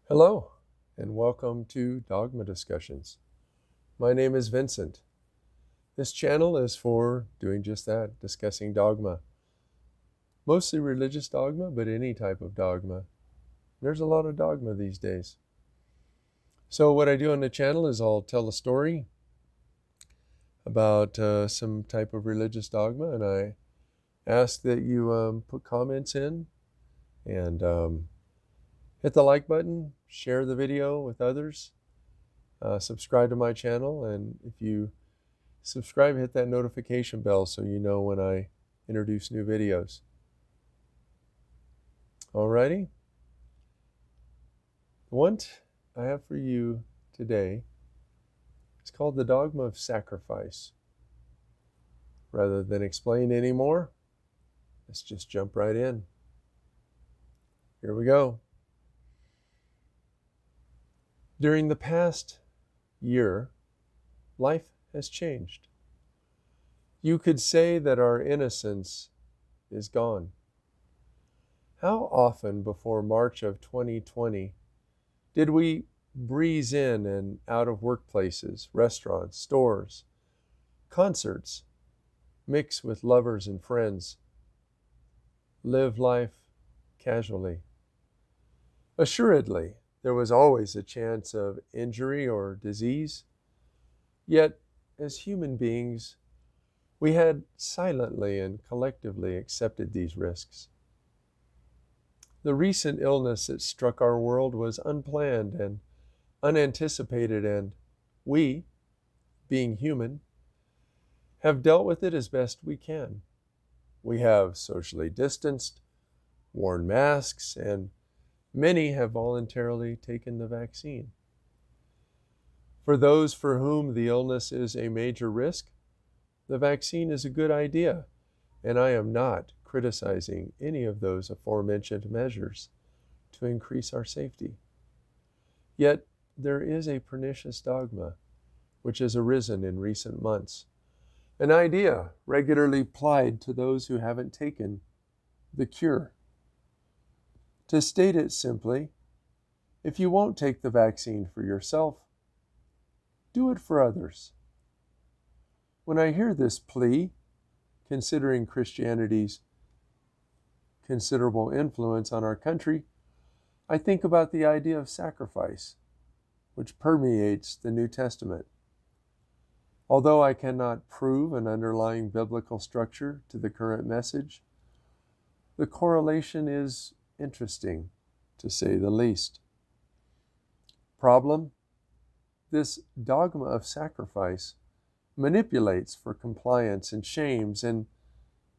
Hello, and welcome to Dogma Discussions. My name is Vincent. This channel is for doing just that, discussing dogma. Mostly religious dogma, but any type of dogma. There's a lot of dogma these days. So what I do on the channel is I'll tell a story about some type of religious dogma, and I ask that you put comments in and hit the like button, share the video with others, subscribe to my channel, and if you subscribe, hit that notification bell so you know when I introduce new videos. Alrighty. The one I have for you today is called the Dogma of Sacrifice. Rather than explain any more, let's just jump right in. Here we go. During the past year, life has changed. You could say that our innocence is gone. How often before March of 2020 did we breeze in and out of workplaces, restaurants, stores, concerts, mix with lovers and friends, live life casually? Assuredly, there was always a chance of injury or disease. Yet, as human beings, we had silently and collectively accepted these risks. The recent illness that struck our world was unplanned and unanticipated, and we, being human, have dealt with it as best we can. We have socially distanced, worn masks, and many have voluntarily taken the vaccine. For those for whom the illness is a major risk, the vaccine is a good idea, and I am not criticizing any of those aforementioned measures to increase our safety. Yet there is a pernicious dogma which has arisen in recent months, an idea regularly plied to those who haven't taken the cure. To state it simply, if you won't take the vaccine for yourself, do it for others. When I hear this plea, considering Christianity's considerable influence on our country, I think about the idea of sacrifice, which permeates the New Testament. Although I cannot prove an underlying biblical structure to the current message, the correlation is interesting, to say the least. Problem: this dogma of sacrifice manipulates for compliance and shames and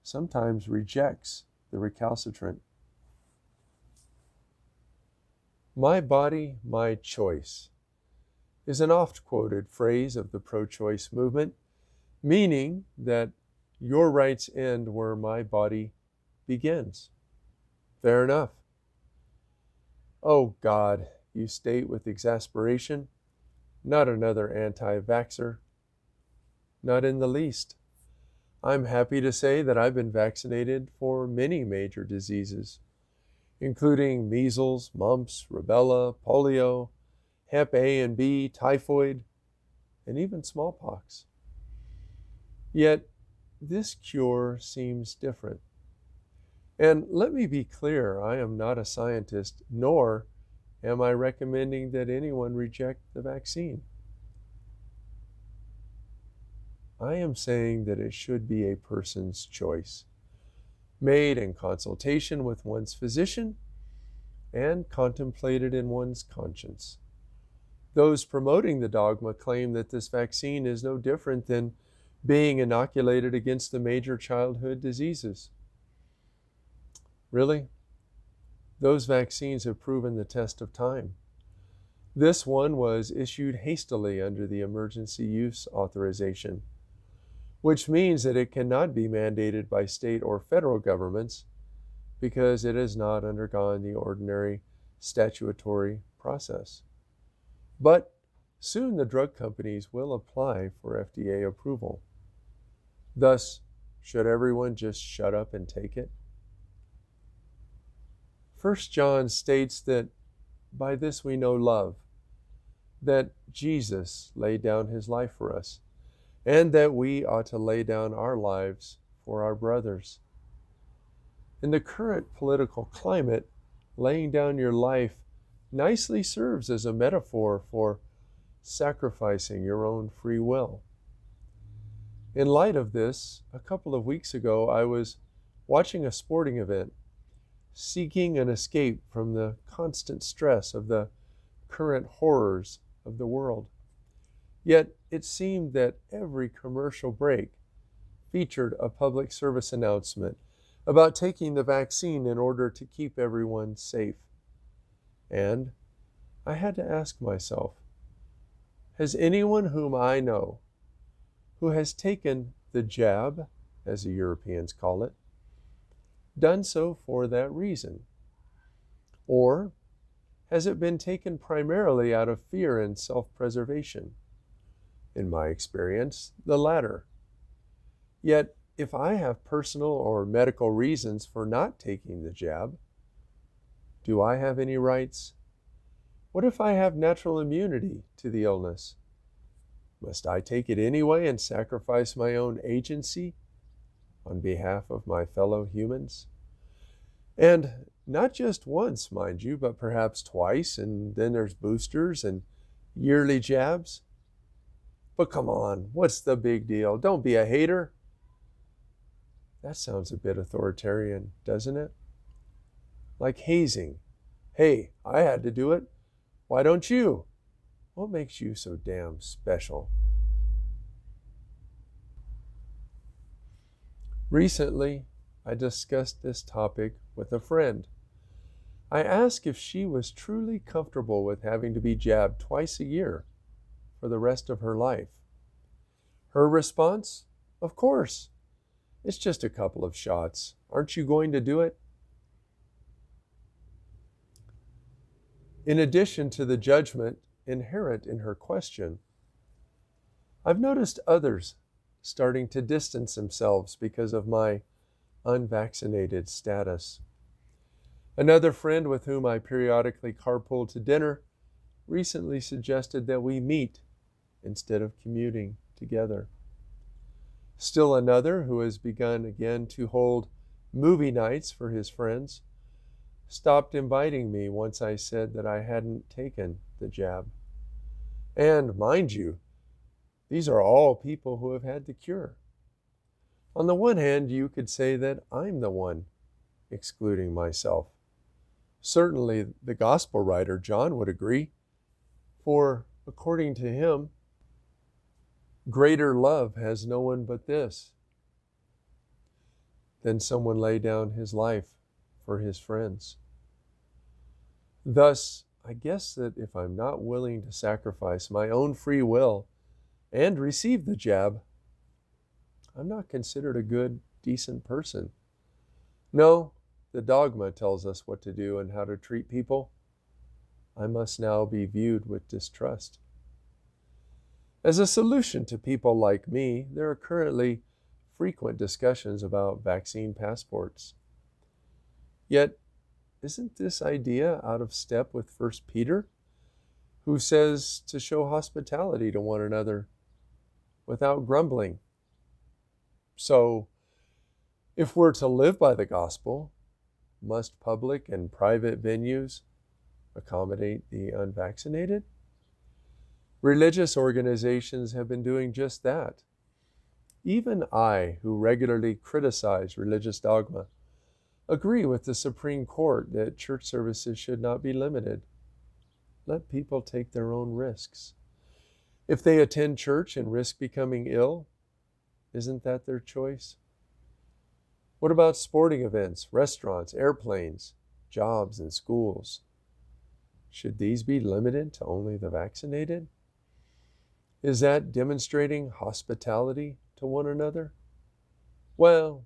sometimes rejects the recalcitrant. My body, my choice is an oft-quoted phrase of the pro-choice movement, meaning that your rights end where my body begins. Fair enough. Oh God, you state with exasperation, not another anti-vaxxer. Not in the least. I'm happy to say that I've been vaccinated for many major diseases, including measles, mumps, rubella, polio, Hep A and B, typhoid, and even smallpox. Yet, this cure seems different. And let me be clear, I am not a scientist, nor am I recommending that anyone reject the vaccine. I am saying that it should be a person's choice, made in consultation with one's physician and contemplated in one's conscience. Those promoting the dogma claim that this vaccine is no different than being inoculated against the major childhood diseases. Really? Those vaccines have proven the test of time. This one was issued hastily under the emergency use authorization, which means that it cannot be mandated by state or federal governments because it has not undergone the ordinary statutory process. But soon the drug companies will apply for FDA approval. Thus, should everyone just shut up and take it? 1 John states that by this we know love, that Jesus laid down his life for us, and that we ought to lay down our lives for our brothers. In the current political climate, laying down your life nicely serves as a metaphor for sacrificing your own free will. In light of this, a couple of weeks ago, I was watching a sporting event, seeking an escape from the constant stress of the current horrors of the world. Yet it seemed that every commercial break featured a public service announcement about taking the vaccine in order to keep everyone safe. And I had to ask myself, has anyone whom I know who has taken the jab, as the Europeans call it, done so for that reason? Or has it been taken primarily out of fear and self-preservation? In my experience, the latter. Yet, if I have personal or medical reasons for not taking the jab, do I have any rights? What if I have natural immunity to the illness? Must I take it anyway and sacrifice my own agency on behalf of my fellow humans? And not just once, mind you, but perhaps twice, and then there's boosters and yearly jabs. But come on, what's the big deal? Don't be a hater. That sounds a bit authoritarian, doesn't it? Like hazing. Hey, I had to do it. Why don't you? What makes you so damn special? Recently, I discussed this topic with a friend. I asked if she was truly comfortable with having to be jabbed twice a year for the rest of her life. Her response? Of course. It's just a couple of shots. Aren't you going to do it? In addition to the judgment inherent in her question, I've noticed others starting to distance themselves because of my unvaccinated status. Another friend with whom I periodically carpool to dinner recently suggested that we meet instead of commuting together. Still another, who has begun again to hold movie nights for his friends, stopped inviting me once I said that I hadn't taken the jab. And mind you, these are all people who have had the cure. On the one hand, you could say that I'm the one excluding myself. Certainly, the gospel writer John would agree, for according to him, greater love has no one but this, than someone lay down his life for his friends. Thus, I guess that if I'm not willing to sacrifice my own free will and receive the jab, I'm not considered a good, decent person. No, the dogma tells us what to do and how to treat people. I must now be viewed with distrust. As a solution to people like me, there are currently frequent discussions about vaccine passports. Yet, isn't this idea out of step with 1 Peter, who says to show hospitality to one another without grumbling? So, if we're to live by the gospel, must public and private venues accommodate the unvaccinated? Religious organizations have been doing just that. Even I, who regularly criticize religious dogma, agree with the Supreme Court that church services should not be limited. Let people take their own risks. If they attend church and risk becoming ill, isn't that their choice? What about sporting events, restaurants, airplanes, jobs, and schools? Should these be limited to only the vaccinated? Is that demonstrating hospitality to one another? Well,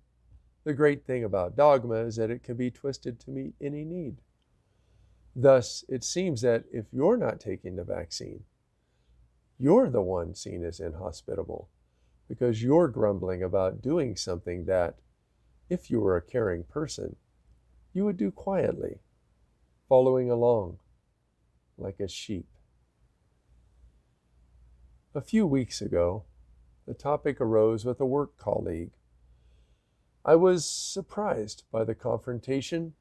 the great thing about dogma is that it can be twisted to meet any need. Thus, it seems that if you're not taking the vaccine, you're the one seen as inhospitable because you're grumbling about doing something that, if you were a caring person, you would do quietly, following along, like a sheep. A few weeks ago, the topic arose with a work colleague. I was surprised by the confrontation,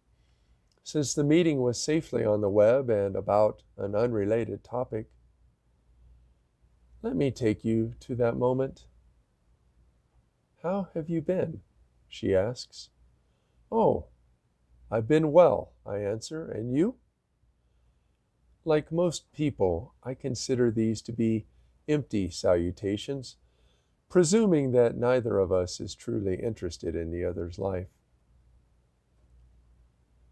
since the meeting was safely on the web and about an unrelated topic. Let me take you to that moment. "How have you been?" she asks. "Oh, I've been well," I answer. "And you?" Like most people, I consider these to be empty salutations, presuming that neither of us is truly interested in the other's life.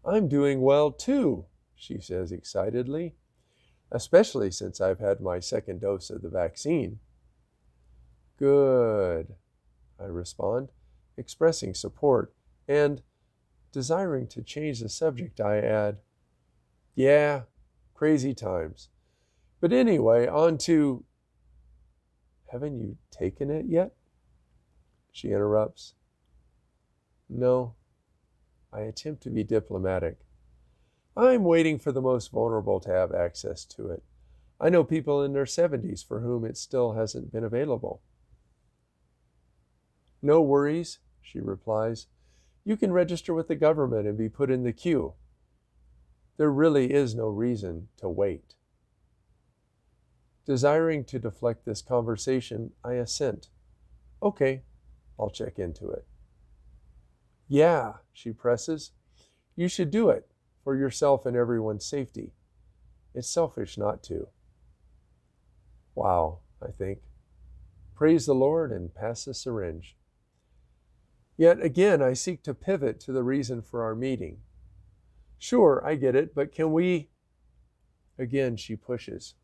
"I'm doing well too," she says excitedly, "especially since I've had my second dose of the vaccine." "Good," I respond, expressing support, and, desiring to change the subject, I add, "Yeah, crazy times. But anyway, on to—" "Haven't you taken it yet?" she interrupts. "No." I attempt to be diplomatic. "I'm waiting for the most vulnerable to have access to it. I know people in their 70s for whom it still hasn't been available." "No worries," she replies. "You can register with the government and be put in the queue. There really is no reason to wait." Desiring to deflect this conversation, I assent. "Okay, I'll check into it." "Yeah," she presses. "You should do it for yourself and everyone's safety. It's selfish not to." Wow, I think. Praise the Lord and pass the syringe. Yet again, I seek to pivot to the reason for our meeting. "Sure, I get it, but can we—" Again, she pushes.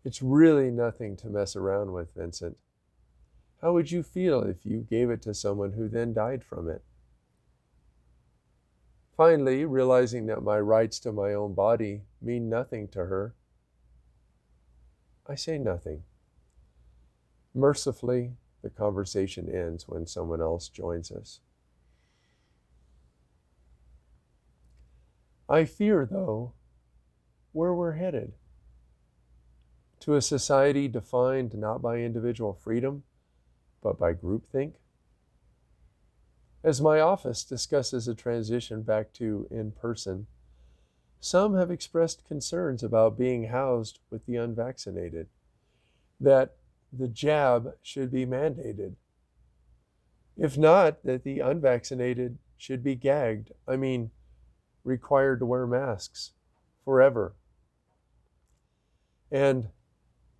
"It's really nothing to mess around with, Vincent. How would you feel if you gave it to someone who then died from it?" Finally, realizing that my rights to my own body mean nothing to her, I say nothing. Mercifully, the conversation ends when someone else joins us. I fear, though, where we're headed. To a society defined not by individual freedom, but by groupthink. As my office discusses a transition back to in-person, some have expressed concerns about being housed with the unvaccinated, that the jab should be mandated. If not, that the unvaccinated should be gagged, required to wear masks forever. And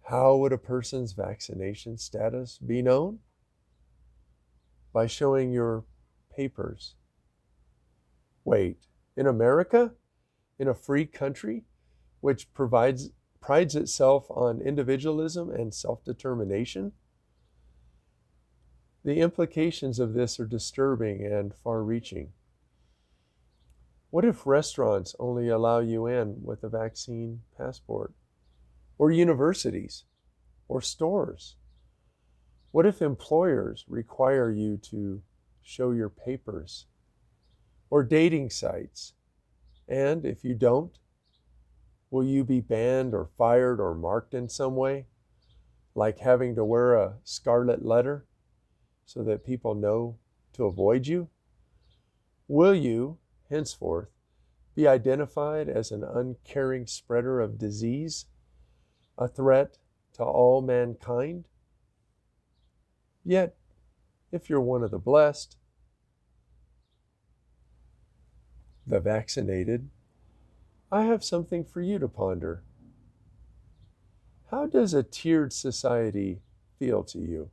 how would a person's vaccination status be known? By showing your papers. Wait, in America? In a free country which prides itself on individualism and self-determination? The implications of this are disturbing and far-reaching. What if restaurants only allow you in with a vaccine passport? Or universities? Or stores? What if employers require you to show your papers? Or dating sites? And if you don't, will you be banned or fired or marked in some way? Like having to wear a scarlet letter so that people know to avoid you? Will you, henceforth, be identified as an uncaring spreader of disease, a threat to all mankind? Yet, if you're one of the blessed, the vaccinated, I have something for you to ponder. How does a tiered society feel to you?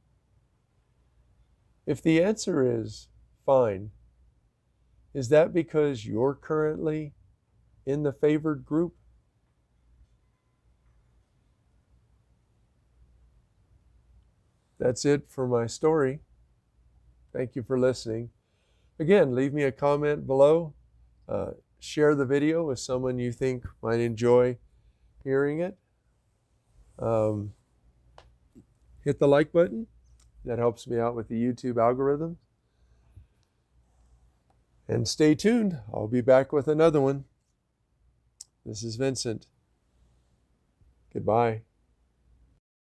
If the answer is fine, is that because you're currently in the favored group? That's it for my story. Thank you for listening. Again, leave me a comment below. Share the video with someone you think might enjoy hearing it. Hit the like button. That helps me out with the YouTube algorithm. And stay tuned. I'll be back with another one. This is Vincent. Goodbye.